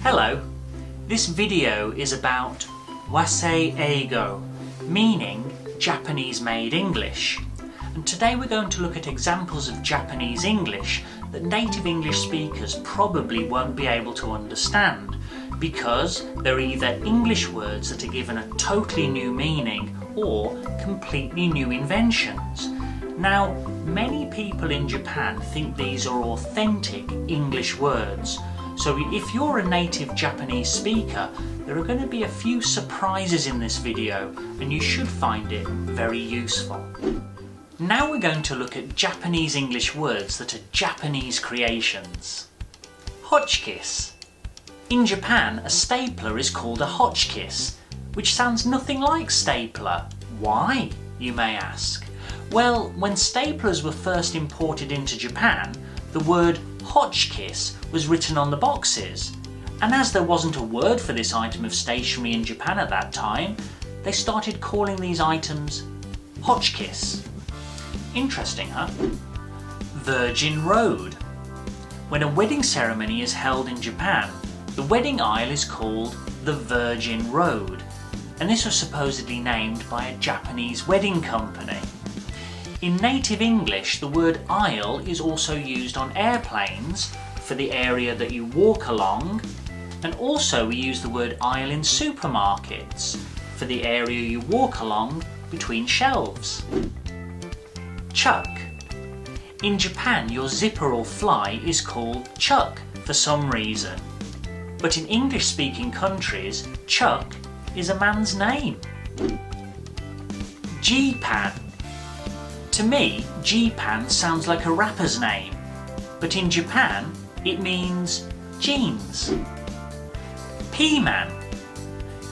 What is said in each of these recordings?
Hello, this video is about Wasei-eigo, meaning Japanese-made English. And today we're going to look at examples of Japanese English that native English speakers probably won't be able to understand because they're either English words that are given a totally new meaning or completely new inventions. Now, many people in Japan think these are authentic English words. So if you're a native Japanese speaker, there are going to be a few surprises in this video and you should find it very useful. Now we're going to look at Japanese English words that are Japanese creations. Hotchkiss. In Japan, a stapler is called a hotchkiss, which sounds nothing like stapler. Why, you may ask? Well, when staplers were first imported into Japan, the word hotchkiss was written on the boxes, and as there wasn't a word for this item of stationery in Japan at that time, they started calling these items hotchkiss. Interesting, huh? Virgin Road. When a wedding ceremony is held in Japan, the wedding aisle is called the Virgin Road, and this was supposedly named by a Japanese wedding company. In native English, the word aisle is also used on airplanes for the area that you walk along, and also we use the word aisle in supermarkets for the area you walk along between shelves. Chuck. In Japan, your zipper or fly is called chuck for some reason, but in English-speaking countries, Chuck is a man's name. G-Pan. To me, G-Pan sounds like a rapper's name, but in Japan it means jeans. P-Man.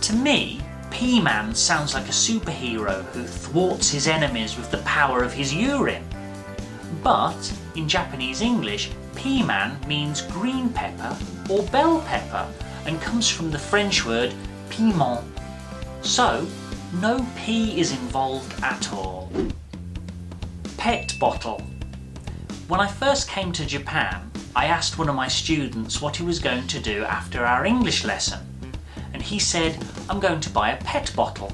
To me, P-Man sounds like a superhero who thwarts his enemies with the power of his urine. But in Japanese English, P-Man means green pepper or bell pepper and comes from the French word piment. So, no P is involved at all. Pet bottle. When I first came to Japan, I asked one of my students what he was going to do after our English lesson, and he said, "I'm going to buy a pet bottle."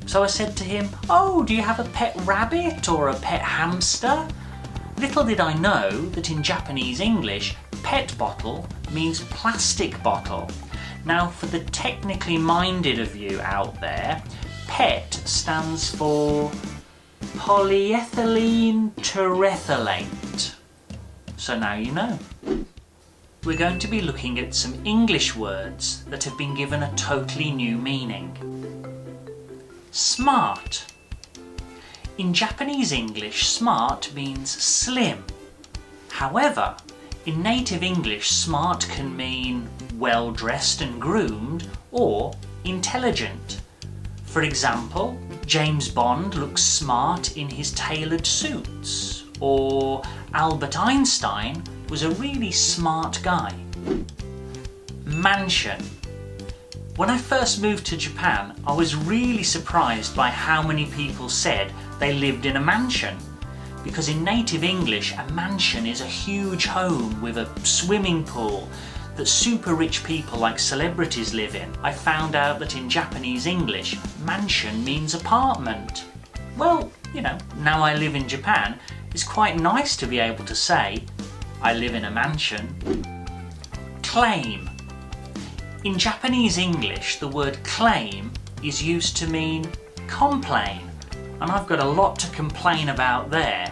So I said to him, "Oh, do you have a pet rabbit or a pet hamster?" Little did I know that in Japanese English, pet bottle means plastic bottle. Now, for the technically minded of you out there, PET stands for polyethylene terephthalate. So now you know. We're going to be looking at some English words that have been given a totally new meaning. Smart. In Japanese English, smart means slim. However, in native English, smart can mean well-dressed and groomed or intelligent. For example, James Bond looks smart in his tailored suits, or Albert Einstein was a really smart guy. Mansion. When I first moved to Japan, I was really surprised by how many people said they lived in a mansion, because in native English, a mansion is a huge home with a swimming pool that super rich people like celebrities live in. I found out that in Japanese English, mansion means apartment. Well, you know, now I live in Japan, it's quite nice to be able to say, I live in a mansion. Claim. In Japanese English, the word claim is used to mean complain, and I've got a lot to complain about there.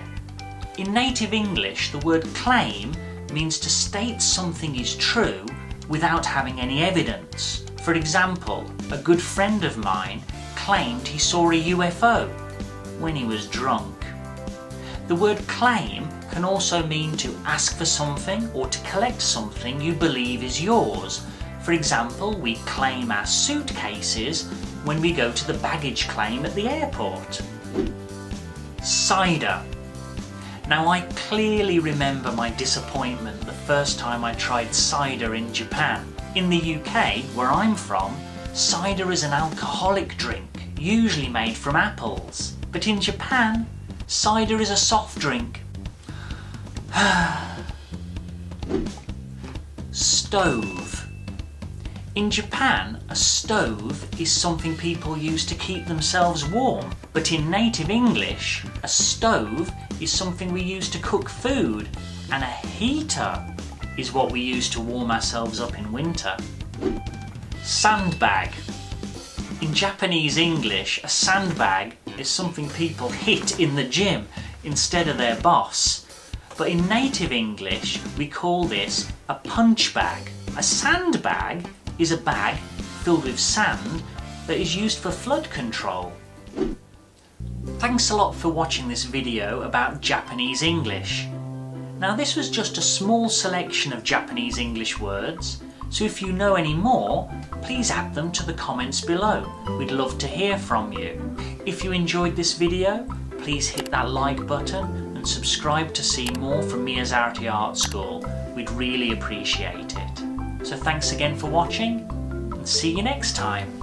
In native English, the word claim means to state something is true without having any evidence. For example, a good friend of mine claimed he saw a UFO when he was drunk. The word claim can also mean to ask for something or to collect something you believe is yours. For example, we claim our suitcases when we go to the baggage claim at the airport. Cider. Now, I clearly remember my disappointment the first time I tried cider in Japan. In the UK, where I'm from, cider is an alcoholic drink, usually made from apples. But in Japan, cider is a soft drink. Stove. In Japan, a stove is something people use to keep themselves warm. But in native English, a stove is something we use to cook food, and a heater is what we use to warm ourselves up in winter. Sandbag. In Japanese English, a sandbag is something people hit in the gym instead of their boss. But in native English, we call this a punch bag. A sandbag is a bag filled with sand that is used for flood control. Thanks a lot for watching this video about Japanese English. Now this was just a small selection of Japanese English words, so if you know any more, please add them to the comments below. We'd love to hear from you. If you enjoyed this video, please hit that like button and subscribe to see more from MIEZARUTE Art School. We'd really appreciate it. So thanks again for watching, and see you next time.